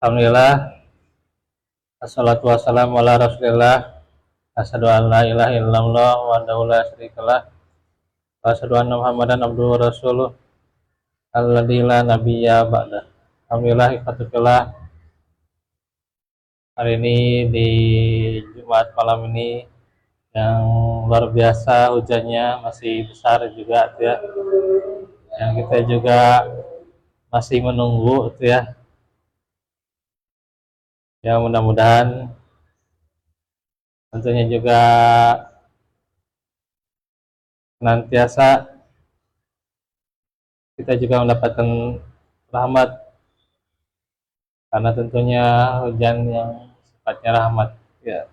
Alhamdulillah, assalatu wassalamu ala rasulillah, asyhadu an la ilaha illallah wa la syarikalah, wa asyhadu anna muhammadan abduhu wa rasuluh, alladzi la nabiyya ba'da. Alhamdulillah, ikhwatifillah, hari ini di Jumat malam ini yang luar biasa, hujannya masih besar juga ya. Yang kita juga masih menunggu ya. Ya, mudah-mudahan tentunya juga senantiasa kita juga mendapatkan rahmat, karena tentunya hujan yang sifatnya rahmat ya.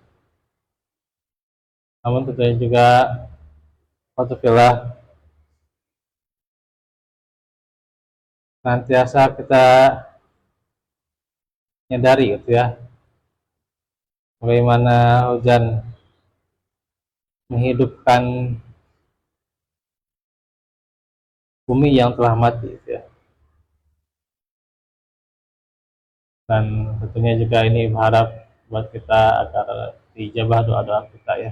Namun tentunya juga alhamdulillah senantiasa kita menyadari gitu ya, bagaimana hujan menghidupkan bumi yang telah mati gitu ya. Dan tentunya juga ini berharap buat kita agar dijabah doa-doa kita ya,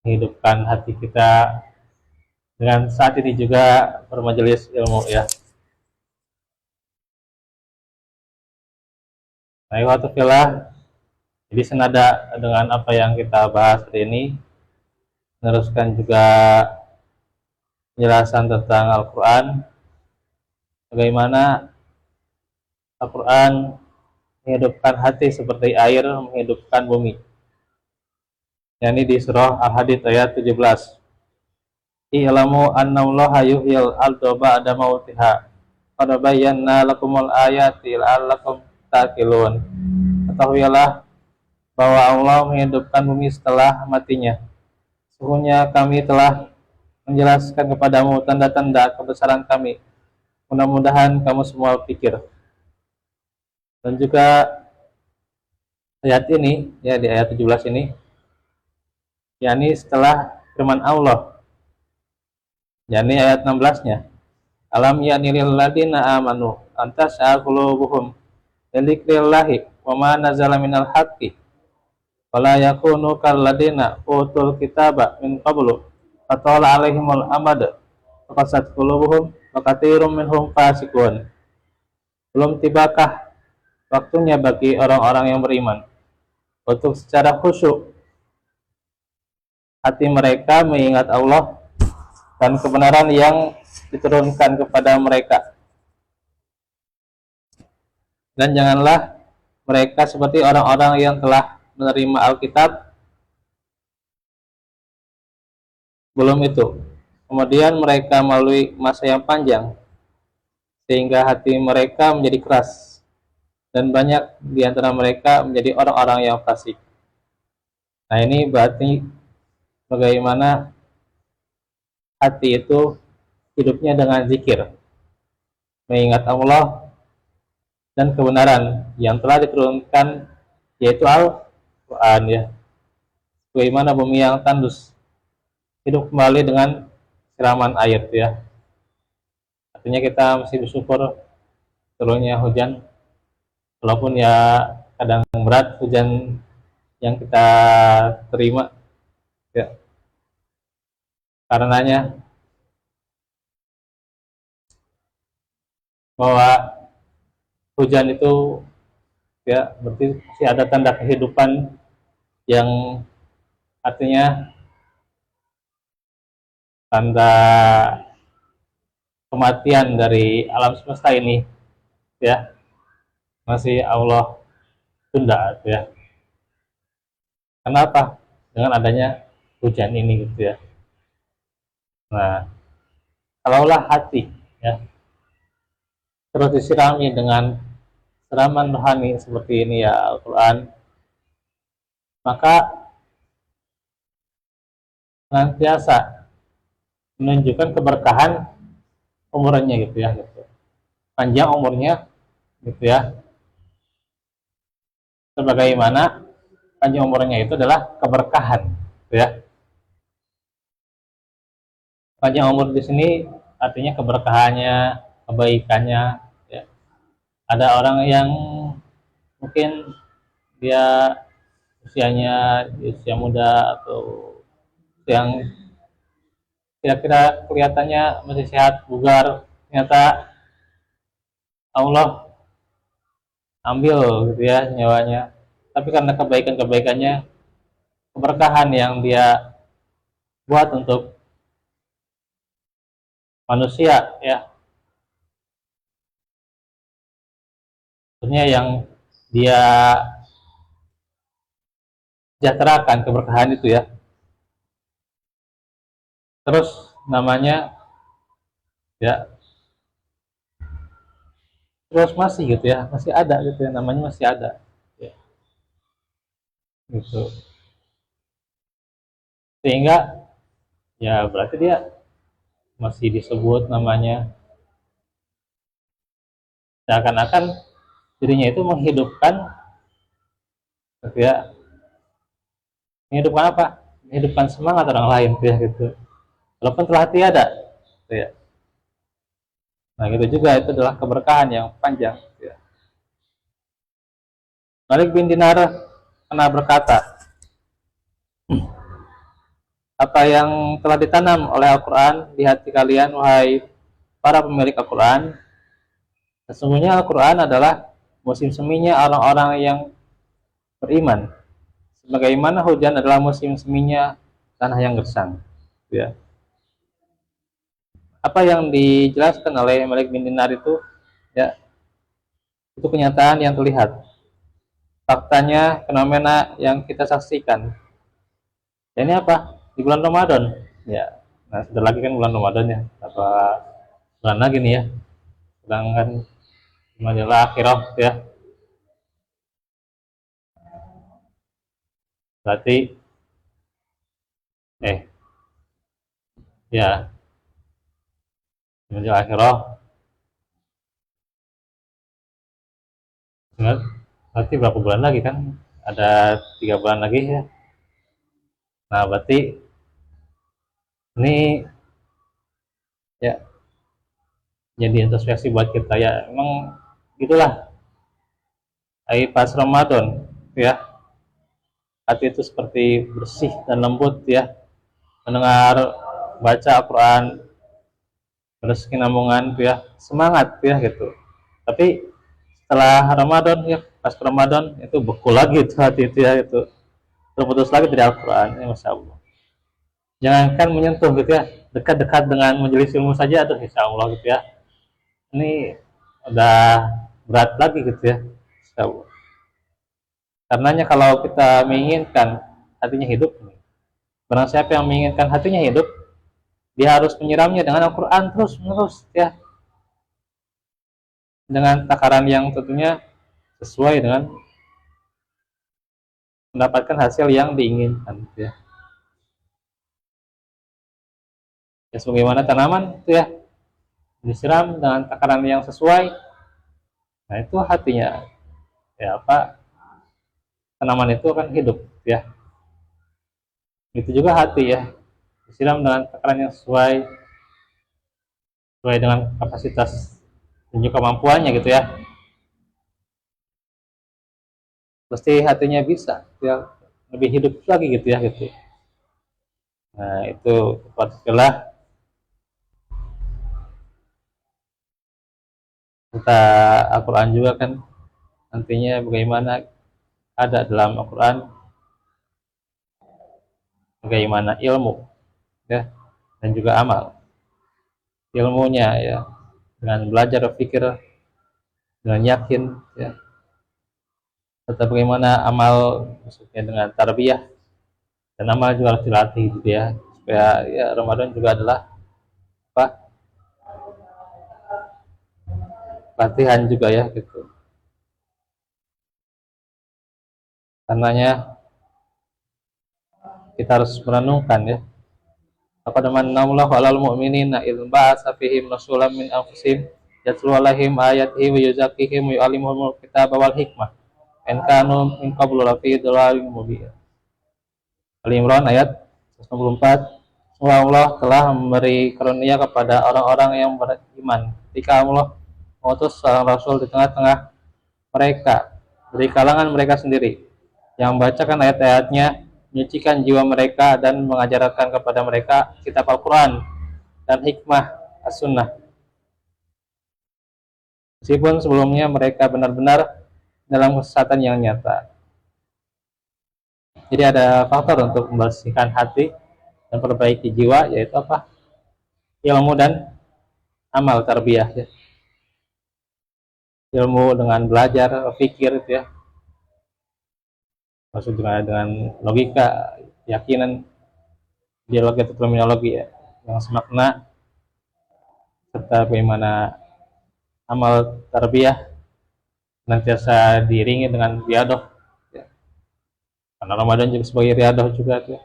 menghidupkan hati kita dengan saat ini juga bermajelis ilmu ya. Nah, alhamdulillah, jadi senada dengan apa yang kita bahas hari ini, meneruskan juga penjelasan tentang Al-Quran, bagaimana Al-Quran menghidupkan hati seperti air menghidupkan bumi. Ini di surah Al-Hadid ayat 17. I'lamu annallaha yuhyil arda ba'da mautiha qad bayyana lakumul ayati la'allakum taqilun. Ketahuilah bahwa Allah menghidupkan bumi setelah matinya. Sesungguhnya kami telah menjelaskan kepadamu tanda-tanda kebesaran kami. Mudah-mudahan kamu semua pikir. Dan juga ayat ini ya, di ayat 17 ini, yakni setelah firman Allah, yakni ayat 16-nya. Alam yani lil ladina amanu antas'a qulubuhum lidzikrillahi wa ma nazala minal haqqi wala yakunu kal ladina utul kitaba min qablu fatala alaihimul amad faqasat qulubuhum wa katsirum minhum fasiqun. Belum tibakah waktunya bagi orang-orang yang beriman untuk secara khusyuk hati mereka mengingat Allah dan kebenaran yang diturunkan kepada mereka. Dan janganlah mereka seperti orang-orang yang telah menerima Alkitab belum itu, kemudian mereka melalui masa yang panjang sehingga hati mereka menjadi keras, dan banyak di antara mereka menjadi orang-orang yang fasik. Nah, ini berarti bagaimana hati itu hidupnya dengan zikir, mengingat Allah dan kebenaran yang telah diturunkan, yaitu Al-Quran ya. Bagaimana bumi yang tandus hidup kembali dengan siraman air ya. Artinya kita mesti bersyukur turunnya hujan, walaupun ya kadang berat hujan yang kita terima ya. Karenanya bahwa hujan itu ya berarti masih ada tanda kehidupan, yang artinya tanda kematian dari alam semesta ini ya, masih Allah tunda ya. Kenapa? Dengan adanya hujan ini gitu ya. Nah, kalaulah hati ya terus disirami dengan siraman rohani seperti ini ya, Al-Quran, maka senantiasa menunjukkan keberkahan umurnya gitu ya, gitu. Panjang umurnya gitu ya. Sebagaimana panjang umurnya itu adalah keberkahan gitu ya. Panjang umur di sini artinya keberkahannya, kebaikannya ya. Ada orang yang mungkin dia usianya usia muda atau yang kira-kira kelihatannya masih sehat, bugar, ternyata Allah ambil gitu ya nyawanya. Tapi karena kebaikan-kebaikannya, keberkahan yang dia buat untuk manusia ya, sebenarnya yang dia sejahterakan keberkahan itu ya, terus namanya ya, terus masih gitu ya, masih ada gitu ya, namanya masih ada ya, gitu. Sehingga ya berarti dia masih disebut namanya, seakan-akan dirinya itu menghidupkan gitu ya, menghidupkan apa, menghidupkan semangat orang lain gitu ya, gitu, walaupun telah tiada gitu ya. Nah gitu juga, itu adalah keberkahan yang panjang gitu ya. Malik bin Dinar pernah berkata, apa yang telah ditanam oleh Al-Quran di hati kalian, wahai para pemilik Al-Quran, sesungguhnya Al-Quran adalah musim seminya orang-orang yang beriman, sebagaimana hujan adalah musim seminya tanah yang gersang ya. Apa yang dijelaskan oleh Malik bin Dinar itu ya, itu kenyataan yang terlihat, faktanya, fenomena yang kita saksikan. Dan ini apa? Di bulan Ramadan ya. Nah sudah lagi kan bulan Ramadan ya, apa bulan lagi nih ya, sedangkan Jumadil Akhirah ya, berarti eh ya, Jumadil Akhirah berarti berapa bulan lagi kan, ada 3 bulan lagi ya. Nah berarti ini ya jadi introspeksi buat kita ya, emang gitulah, pas Ramadan ya, hati itu seperti bersih dan lembut ya, mendengar baca Al-Quran, berkesinambungan tuh ya, semangat tuh ya gitu. Tapi setelah Ramadan ya, pas Ramadan itu beku lagi tuh hati itu ya, itu terputus lagi dari Al-Quran ya, Masya Allah. Jangankan menyentuh gitu ya, dekat-dekat dengan majelis ilmu saja tuh Insya Allah gitu ya, ini udah berat lagi gitu ya, Masya Allah. Karenanya kalau kita menginginkan hatinya hidup, barang siapa yang menginginkan hatinya hidup, dia harus menyiramnya dengan Al-Quran terus menerus ya, dengan takaran yang tentunya sesuai dengan mendapatkan hasil yang diinginkan ya. Ya sebagaimana tanaman itu ya, disiram dengan takaran yang sesuai, nah itu hatinya ya apa, tanaman itu akan hidup ya. Itu juga hati ya, disiram dengan takaran yang sesuai, sesuai dengan kapasitas dan juga kemampuannya gitu ya, pasti hatinya bisa ya lebih hidup lagi gitu ya gitu. Nah itu adalah kita, Al-Quran juga kan nantinya bagaimana ada dalam Al-Quran bagaimana ilmu ya, dan juga amal. Ilmunya ya dengan belajar berpikir dengan yakin ya, serta bagaimana amal maksudnya dengan tarbiyah, dan amal juga harus dilatih gitu ya, supaya ya Ramadan juga adalah apa, latihan juga ya gitu. Karenanya kita harus merenungkan ya, laqad manallahu 'alal mu'minina idz ba'atsa fihim rasulan min anfusihim yatlu 'alaihim ayatihi wa yuzakkihim wa yu'allimuhumul kitaba wal hikmah in kanu min qablu lafi dhalalin mubin. Ali Imran ayat 164. Semoga Allah telah memberi karunia kepada orang-orang yang beriman ketika Allah mengutus seorang rasul di tengah-tengah mereka dari kalangan mereka sendiri yang membacakan ayat-ayatnya, menyucikan jiwa mereka dan mengajarkan kepada mereka kitab Al-Quran dan hikmah as-sunnah. Meskipun sebelumnya mereka benar-benar dalam kesesatan yang nyata. Jadi ada faktor untuk membersihkan hati dan perbaiki jiwa, yaitu apa? Ilmu dan amal tarbiyah ya. Ilmu dengan belajar, pikir itu ya. Maksudnya dengan logika, keyakinan, dialog atau terminologi ya, yang semakna, serta bagaimana amal tarbiyah nantiasa diiringi dengan riadoh ya. Karena Ramadan juga sebagai riadoh juga ya.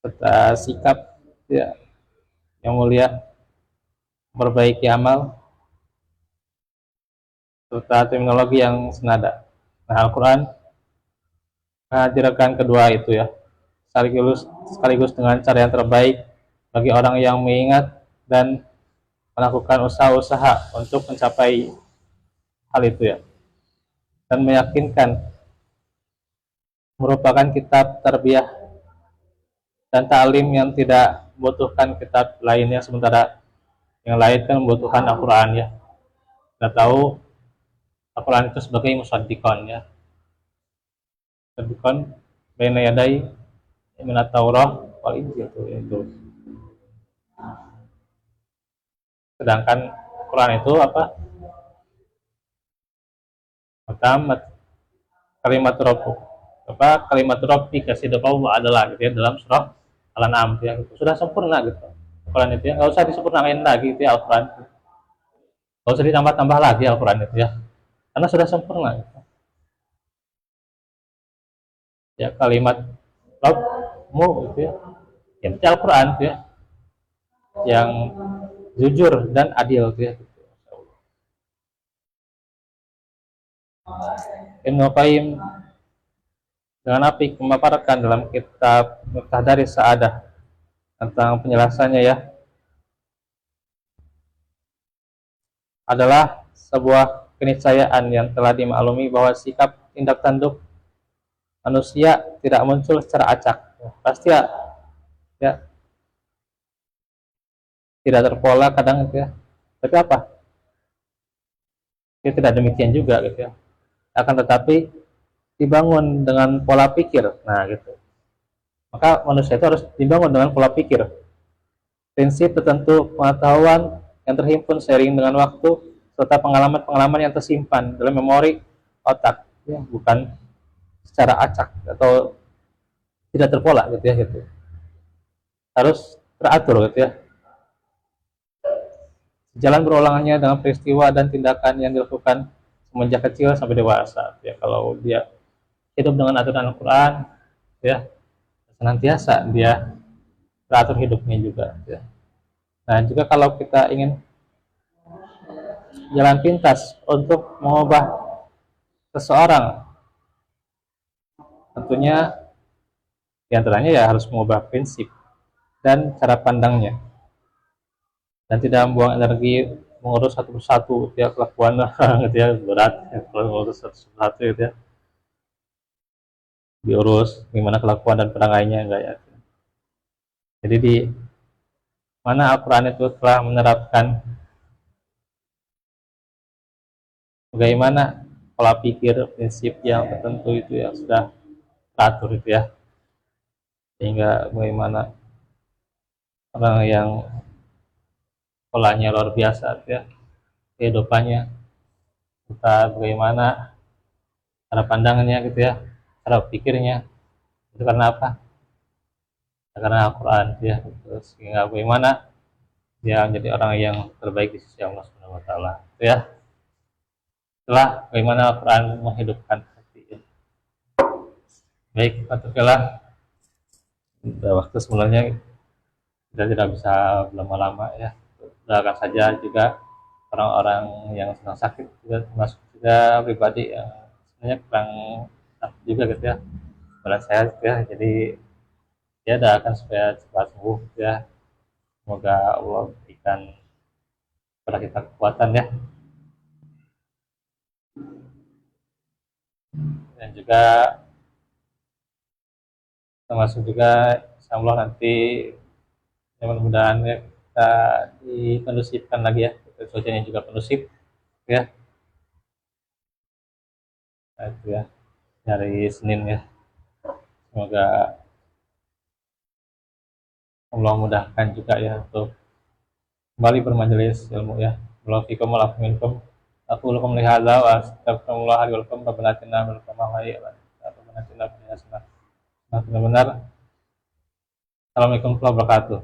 Serta sikap ya yang mulia, memperbaiki amal, serta terminologi yang senada. Nah, Al-Quran menghadirkan kedua itu ya, sekaligus dengan cara yang terbaik bagi orang yang mengingat dan melakukan usaha-usaha untuk mencapai hal itu ya, dan meyakinkan merupakan kitab tarbiyah dan ta'lim yang tidak membutuhkan kitab lainnya, sementara yang lain kan membutuhkan Al-Quran ya. Kita tahu Al-Quran itu sebagai musaddiqon ya, musaddiqon baina yadai minat Taurah wal Injil itu. Sedangkan Quran itu apa? Pertama kalimat Rabbuk, apa kalimat Rabbika sidqahu adalah gitu ya, dalam surah Al-An'am ya, gitu. Sudah sempurna gitu Al-Quran itu ya, nggak usah disempurnakan lagi gitu ya Al-Quran, nggak usah ditambah-tambah lagi Al-Quran itu ya, karena sudah sempurna gitu. Ya kalimat Rabbmu gitu ya, ya Al-Quran gitu ya, yang jujur dan adil gitu ya. Ibnu Qayyim dengan apik memaparkan dalam kitab Miftah dari Sa'adah tentang penjelasannya ya, adalah sebuah keniscayaan yang telah dimaklumi bahwa sikap tindak tanduk manusia tidak muncul secara acak, pasti ya, ya tidak terpola kadang gitu ya, tapi apa ya, tidak demikian juga gitu ya, akan tetapi dibangun dengan pola pikir. Nah gitu, maka manusia itu harus dibangun dengan pola pikir, prinsip tertentu, pengetahuan yang terhimpun seiring dengan waktu, serta pengalaman-pengalaman yang tersimpan dalam memori otak ya, bukan secara acak atau tidak terpola gitu ya, gitu harus teratur gitu ya, jalan berulangannya dengan peristiwa dan tindakan yang dilakukan semenjak kecil sampai dewasa ya. Kalau dia hidup dengan aturan Al-Quran ya, senantiasa dia teratur hidupnya juga ya. Nah juga kalau kita ingin jalan pintas untuk mengubah seseorang, tentunya diantaranya ya harus mengubah prinsip dan cara pandangnya, dan tidak membuang energi mengurus satu persatu ya kelakuan gitu ya, berat ya, kalau mengurus satu persatu gitu ya, diurus gimana kelakuan dan perangainya enggak ya. Jadi di mana Al-Quran itu telah menerapkan bagaimana pola pikir, prinsip yang tertentu itu yang sudah teratur itu ya, sehingga bagaimana orang yang polanya luar biasa ya, kehidupannya, entah bagaimana cara pandangnya gitu ya, cara pikirnya, itu karena apa? Karena Al-Quran ya. Terus sehingga bagaimana dia menjadi orang yang terbaik di sisi Allah Subhanahu wa taala ya. Setelah bagaimana Al-Quran menghidupkan hati ya. Baik, Alhamdulillah waktu sebenarnya kita tidak bisa lama-lama ya. Doakan saja juga orang-orang yang sedang sakit juga, termasuk juga pribadi yang sebenarnya kurang juga gitu ya, badan sehat ya, jadi ya doakan supaya cepat sembuh ya, semoga Allah berikan kepada kita kekuatan ya, dan juga termasuk juga insya Allah nanti ya mudah-mudahan ya, kita dikondusifkan lagi ya, cuacanya juga kondusif ya. Nah, itu ya dari Senin ya, semoga Allah mudahkan juga ya untuk kembali bermajelis ilmu ya. Wallahu fikum wa lakum minkum. Aku lakum lihadza wa astagfirullah li wa lakum rabbana atina min ladunka rahmatan wa hab lana min ladunka rahmatan. Benar. Assalamualaikum warahmatullahi wabarakatuh.